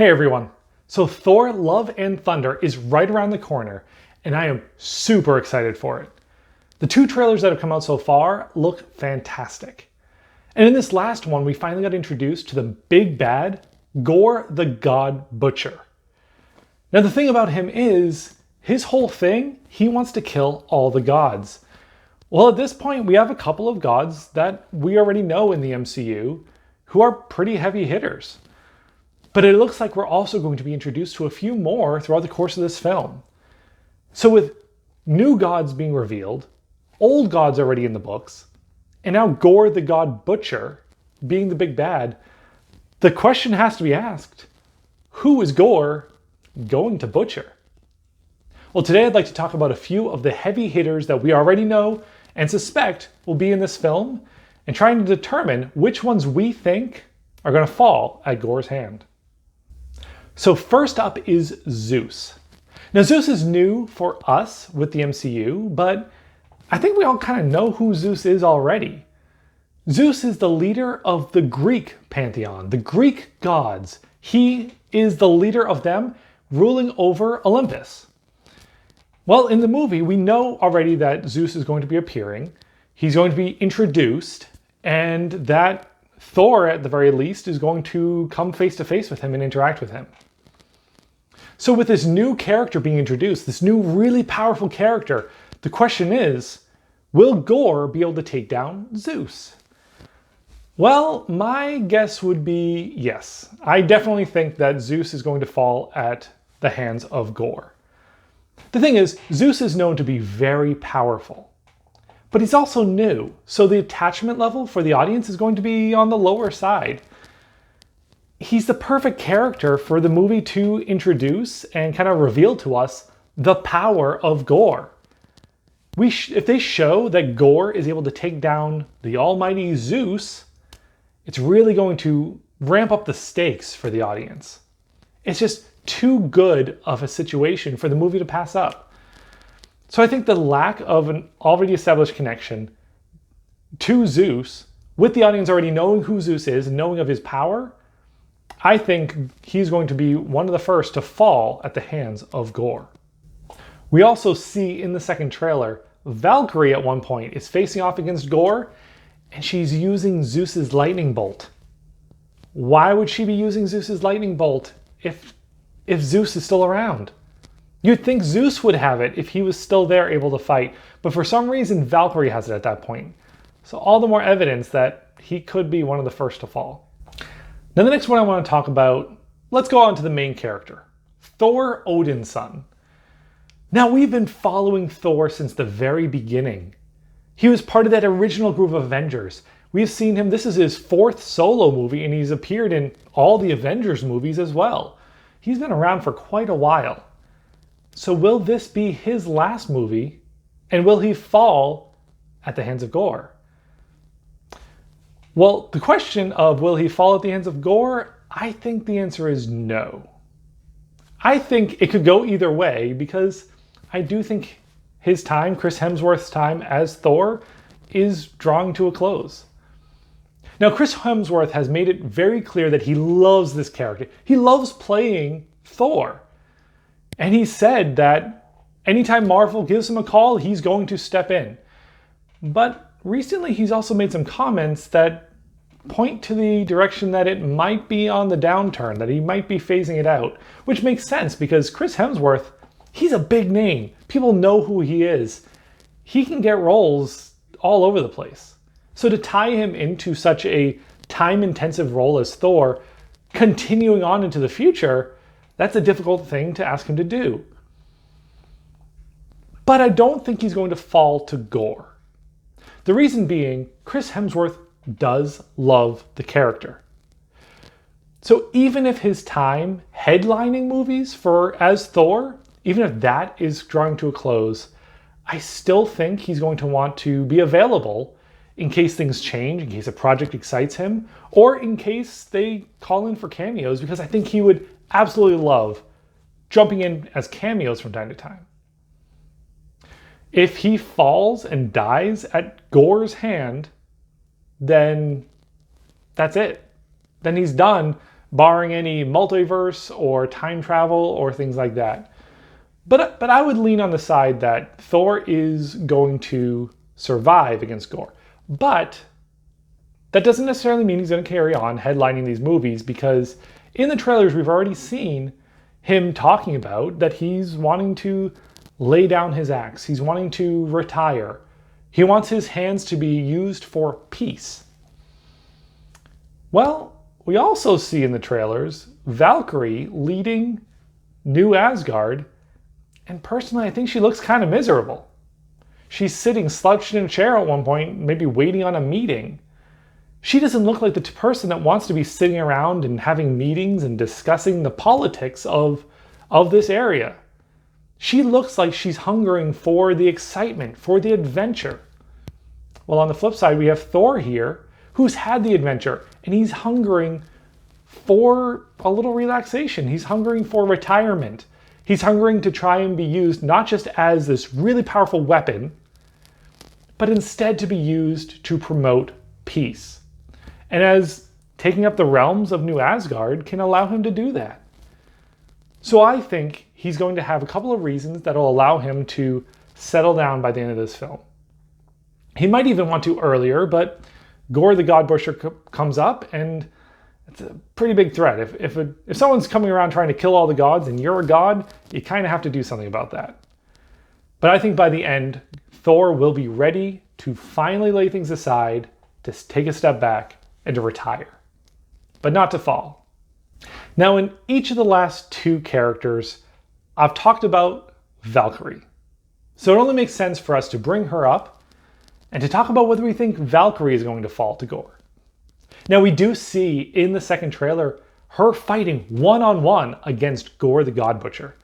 Hey everyone! So Thor Love and Thunder is right around the corner, and I am super excited for it. The two trailers that have come out so far look fantastic. And in this last one, we finally got introduced to the big bad, Gorr the God Butcher. Now the thing about him is, his whole thing, he wants to kill all the gods. Well, at this point, we have a couple of gods that we already know in the MCU who are pretty heavy hitters. But it looks like we're also going to be introduced to a few more throughout the course of this film. So with new gods being revealed, old gods already in the books, and now Gorr the God Butcher being the big bad, the question has to be asked, who is Gorr going to butcher? Well, today I'd like to talk about a few of the heavy hitters that we already know and suspect will be in this film, and trying to determine which ones we think are going to fall at Gorr's hand. So first up is Zeus. Now Zeus is new for us with the MCU, but I think we all kind of know who Zeus is already. Zeus is the leader of the Greek pantheon, the Greek gods. He is the leader of them, ruling over Olympus. Well, in the movie, we know already that Zeus is going to be appearing. He's going to be introduced, and that Thor, at the very least, is going to come face to face with him and interact with him. So with this new character being introduced, this new really powerful character, the question is, will Gorr be able to take down Zeus? Well, my guess would be yes. I definitely think that Zeus is going to fall at the hands of Gorr. The thing is, Zeus is known to be very powerful, but he's also new, so the attachment level for the audience is going to be on the lower side. He's the perfect character for the movie to introduce and kind of reveal to us the power of Gorr. If they show that Gorr is able to take down the almighty Zeus, it's really going to ramp up the stakes for the audience. It's just too good of a situation for the movie to pass up. So I think the lack of an already established connection to Zeus, with the audience already knowing who Zeus is and knowing of his power, I think he's going to be one of the first to fall at the hands of Gorr. We also see in the second trailer, Valkyrie at one point is facing off against Gorr, and she's using Zeus's lightning bolt. Why would she be using Zeus's lightning bolt if Zeus is still around? You'd think Zeus would have it if he was still there able to fight, but for some reason Valkyrie has it at that point. So all the more evidence that he could be one of the first to fall. Now the next one I want to talk about, let's go on to the main character, Thor, Odin's son. Now we've been following Thor since the very beginning. He was part of that original group of Avengers. We've seen him, this is his fourth solo movie, and he's appeared in all the Avengers movies as well. He's been around for quite a while. So will this be his last movie, and will he fall at the hands of Gorr? Well, the question of will he fall at the hands of Gorr, I think the answer is no. I think it could go either way because I do think his time, Chris Hemsworth's time as Thor, is drawing to a close. Now, Chris Hemsworth has made it very clear that he loves this character. He loves playing Thor. And he said that anytime Marvel gives him a call, he's going to step in. But recently, he's also made some comments that point to the direction that it might be on the downturn, that he might be phasing it out, which makes sense because Chris Hemsworth, he's a big name. People know who he is. He can get roles all over the place. So to tie him into such a time-intensive role as Thor, continuing on into the future, that's a difficult thing to ask him to do. But I don't think he's going to fall to Gorr. The reason being, Chris Hemsworth does love the character. So even if his time headlining movies as Thor, even if that is drawing to a close, I still think he's going to want to be available in case things change, in case a project excites him, or in case they call in for cameos, because I think he would absolutely love jumping in as cameos from time to time. If he falls and dies at Gorr's hand, then that's it. Then he's done barring any multiverse or time travel or things like that. But I would lean on the side that Thor is going to survive against Gorr. But that doesn't necessarily mean he's going to carry on headlining these movies, because in the trailers we've already seen him talking about that he's wanting to lay down his axe. He's wanting to retire. He wants his hands to be used for peace. Well, we also see in the trailers Valkyrie leading New Asgard, and personally I think she looks kind of miserable. She's sitting slouched in a chair at one point, maybe waiting on a meeting. She doesn't look like the person that wants to be sitting around and having meetings and discussing the politics of this area. She looks like she's hungering for the excitement, for the adventure. Well, on the flip side, we have Thor here, who's had the adventure, and he's hungering for a little relaxation. He's hungering for retirement. He's hungering to try and be used not just as this really powerful weapon, but instead to be used to promote peace. And as taking up the realms of New Asgard can allow him to do that. So I think he's going to have a couple of reasons that will allow him to settle down by the end of this film. He might even want to earlier, but Gorr the God Butcher comes up, and it's a pretty big threat. If someone's coming around trying to kill all the gods and you're a god, you kind of have to do something about that. But I think by the end, Thor will be ready to finally lay things aside, to take a step back, and to retire, but not to fall. Now, in each of the last two characters, I've talked about Valkyrie. So it only makes sense for us to bring her up and to talk about whether we think Valkyrie is going to fall to Gorr. Now, we do see in the second trailer her fighting one-on-one against Gorr the God Butcher.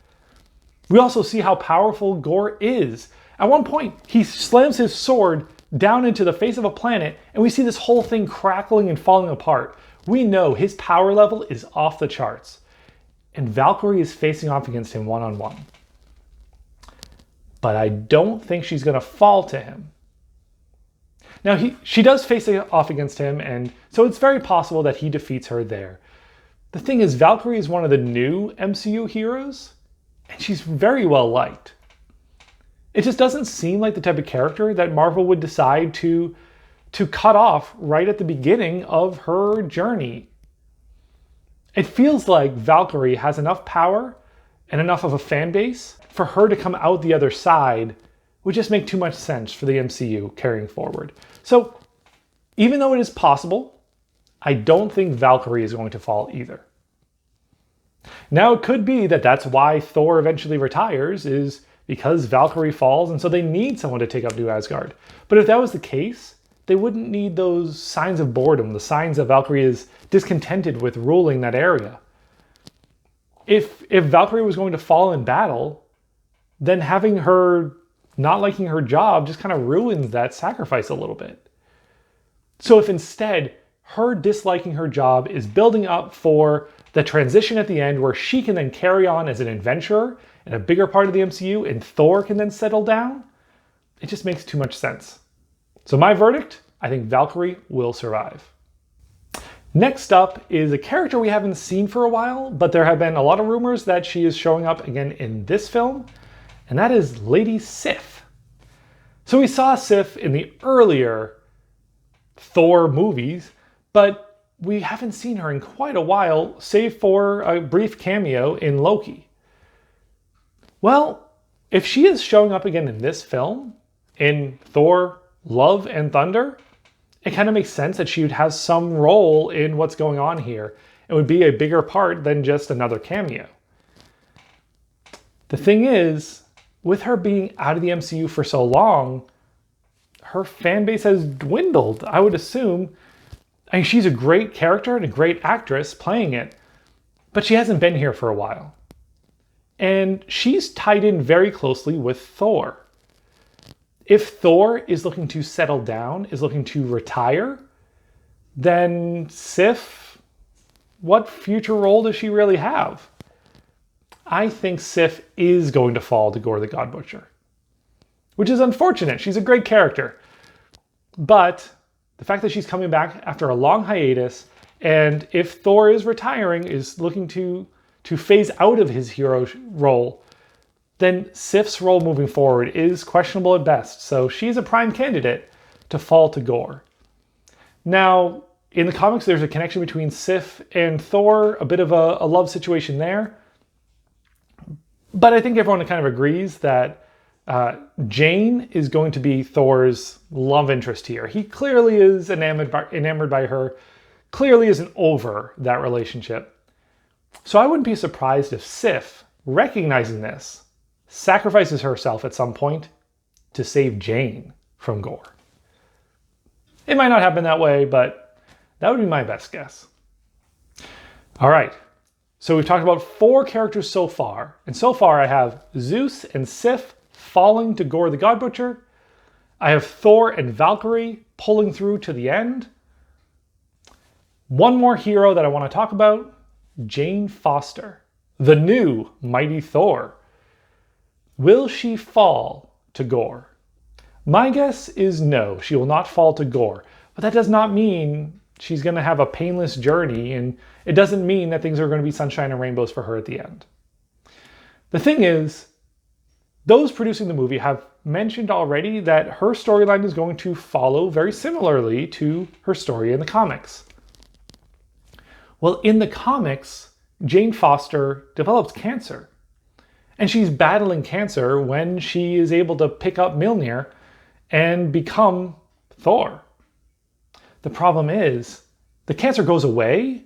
We also see how powerful Gorr is. At one point, he slams his sword down into the face of a planet, and we see this whole thing crackling and falling apart. We know his power level is off the charts, and Valkyrie is facing off against him one-on-one. But I don't think she's going to fall to him. Now, she does face off against him, and so it's very possible that he defeats her there. The thing is, Valkyrie is one of the new MCU heroes, and she's very well liked. It just doesn't seem like the type of character that Marvel would decide to cut off right at the beginning of her journey. It feels like Valkyrie has enough power and enough of a fan base for her to come out the other side would just make too much sense for the MCU carrying forward. So even though it is possible, I don't think Valkyrie is going to fall either. Now, it could be that that's why Thor eventually retires, is because Valkyrie falls, and so they need someone to take up New Asgard. But if that was the case, they wouldn't need those signs of boredom, the signs that Valkyrie is discontented with ruling that area. If Valkyrie was going to fall in battle, then having her not liking her job just kind of ruins that sacrifice a little bit. So if instead her disliking her job is building up for the transition at the end where she can then carry on as an adventurer in a bigger part of the MCU and Thor can then settle down, it just makes too much sense. So my verdict, I think Valkyrie will survive. Next up is a character we haven't seen for a while, but there have been a lot of rumors that she is showing up again in this film, and that is Lady Sif. So we saw Sif in the earlier Thor movies, but we haven't seen her in quite a while, save for a brief cameo in Loki. Well, if she is showing up again in this film, in Thor Love and Thunder, it kind of makes sense that she would have some role in what's going on here. It would be a bigger part than just another cameo. The thing is, with her being out of the MCU for so long, her fan base has dwindled, I would assume. I mean, she's a great character and a great actress playing it, but she hasn't been here for a while. And she's tied in very closely with Thor. If Thor is looking to settle down, is looking to retire, then Sif, what future role does she really have? I think Sif is going to fall to Gorr the God Butcher, which is unfortunate. She's a great character. But the fact that she's coming back after a long hiatus And if Thor is retiring, is looking to phase out of his hero role, then Sif's role moving forward is questionable at best. So she's a prime candidate to fall to Gorr. Now, in the comics, there's a connection between Sif and Thor, a bit of a love situation there. But I think everyone kind of agrees that Jane is going to be Thor's love interest here. He clearly is enamored by her, clearly isn't over that relationship. So I wouldn't be surprised if Sif, recognizing this, sacrifices herself at some point to save Jane from Gorr. It might not happen that way, but that would be my best guess. All right, so we've talked about 4 characters so far, and so far I have Zeus and Sif falling to Gorr the God Butcher. I have Thor and Valkyrie pulling through to the end. One more hero that I want to talk about, Jane Foster, the new mighty Thor. Will she fall to Gorr? My guess is no, she will not fall to Gorr, but that does not mean she's going to have a painless journey, and it doesn't mean that things are going to be sunshine and rainbows for her at the end. The thing is, those producing the movie have mentioned already that her storyline is going to follow very similarly to her story in the comics. Well, in the comics, Jane Foster develops cancer. And she's battling cancer when she is able to pick up Mjolnir and become Thor. The problem is, the cancer goes away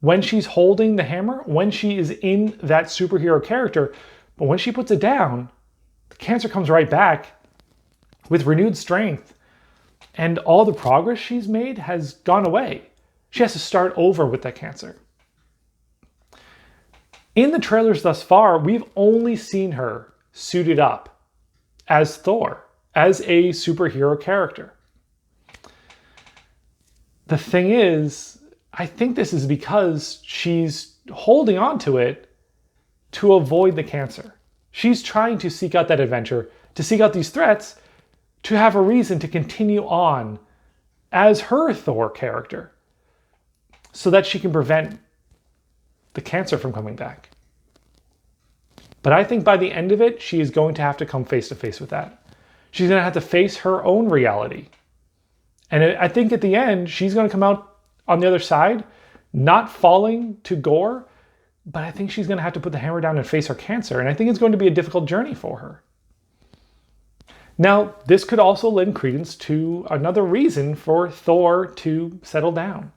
when she's holding the hammer, when she is in that superhero character, but when she puts it down, the cancer comes right back with renewed strength, and all the progress she's made has gone away. She has to start over with that cancer. In the trailers thus far, we've only seen her suited up as Thor, as a superhero character. The thing is, I think this is because she's holding on to it to avoid the cancer. She's trying to seek out that adventure, to seek out these threats, to have a reason to continue on as her Thor character, so that she can prevent the cancer from coming back. But I think by the end of it, she is going to have to come face to face with that. She's going to have to face her own reality. And I think at the end, she's going to come out on the other side, not falling to Gorr, but I think she's going to have to put the hammer down and face her cancer. And I think it's going to be a difficult journey for her. Now, this could also lend credence to another reason for Thor to settle down.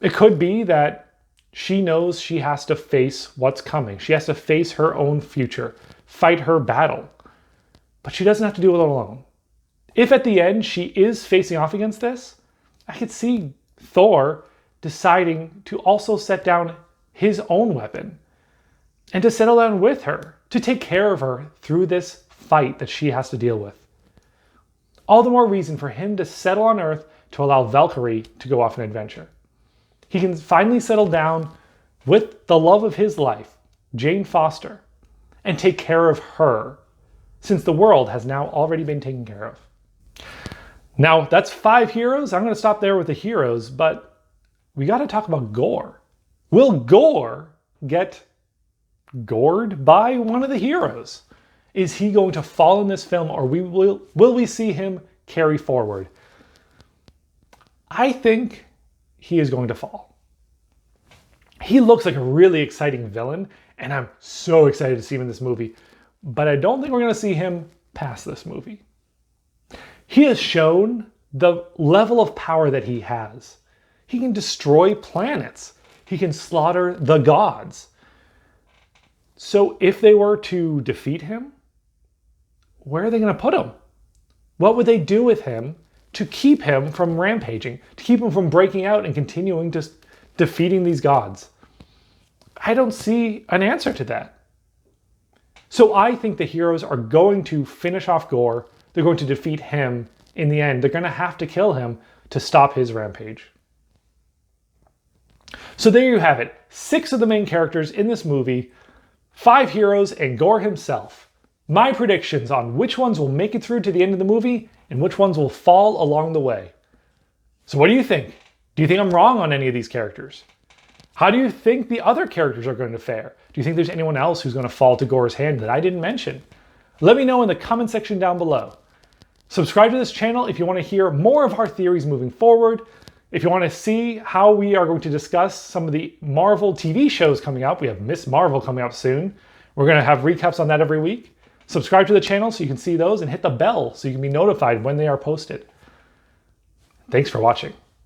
It could be that she knows she has to face what's coming. She has to face her own future, fight her battle. But she doesn't have to do it alone. If at the end she is facing off against this, I could see Thor deciding to also set down his own weapon and to settle down with her, to take care of her through this fight that she has to deal with. All the more reason for him to settle on Earth to allow Valkyrie to go off an adventure. He can finally settle down with the love of his life, Jane Foster, and take care of her, since the world has now already been taken care of. Now, that's 5 heroes. I'm going to stop there with the heroes, but we got to talk about Gorr. Will Gorr get gored by one of the heroes? Is he going to fall in this film, or will we see him carry forward? I think he is going to fall. He looks like a really exciting villain, and I'm so excited to see him in this movie, but I don't think we're going to see him past this movie. He has shown the level of power that he has. He can destroy planets. He can slaughter the gods. So if they were to defeat him, where are they going to put him? What would they do with him to keep him from rampaging, to keep him from breaking out and continuing to defeating these gods? I don't see an answer to that. So I think the heroes are going to finish off Gorr. They're going to defeat him in the end. They're going to have to kill him to stop his rampage. So there you have it. 6 of the main characters in this movie, 5 heroes, and Gorr himself. My predictions on which ones will make it through to the end of the movie and which ones will fall along the way. So what do you think? Do Do you think I'm wrong on any of these characters? How do you think the other characters are going to fare? Do you think there's anyone else who's going to fall to Gorr's hand that I didn't mention? Let me know in the comment section down below. Subscribe to this channel if you want to hear more of our theories moving forward. If you want to see how we are going to discuss some of the Marvel TV shows coming up, we have Miss Marvel coming up soon. We're going to have recaps on that every week. Subscribe to the channel so you can see those and hit the bell so you can be notified when they are posted. Thanks for watching.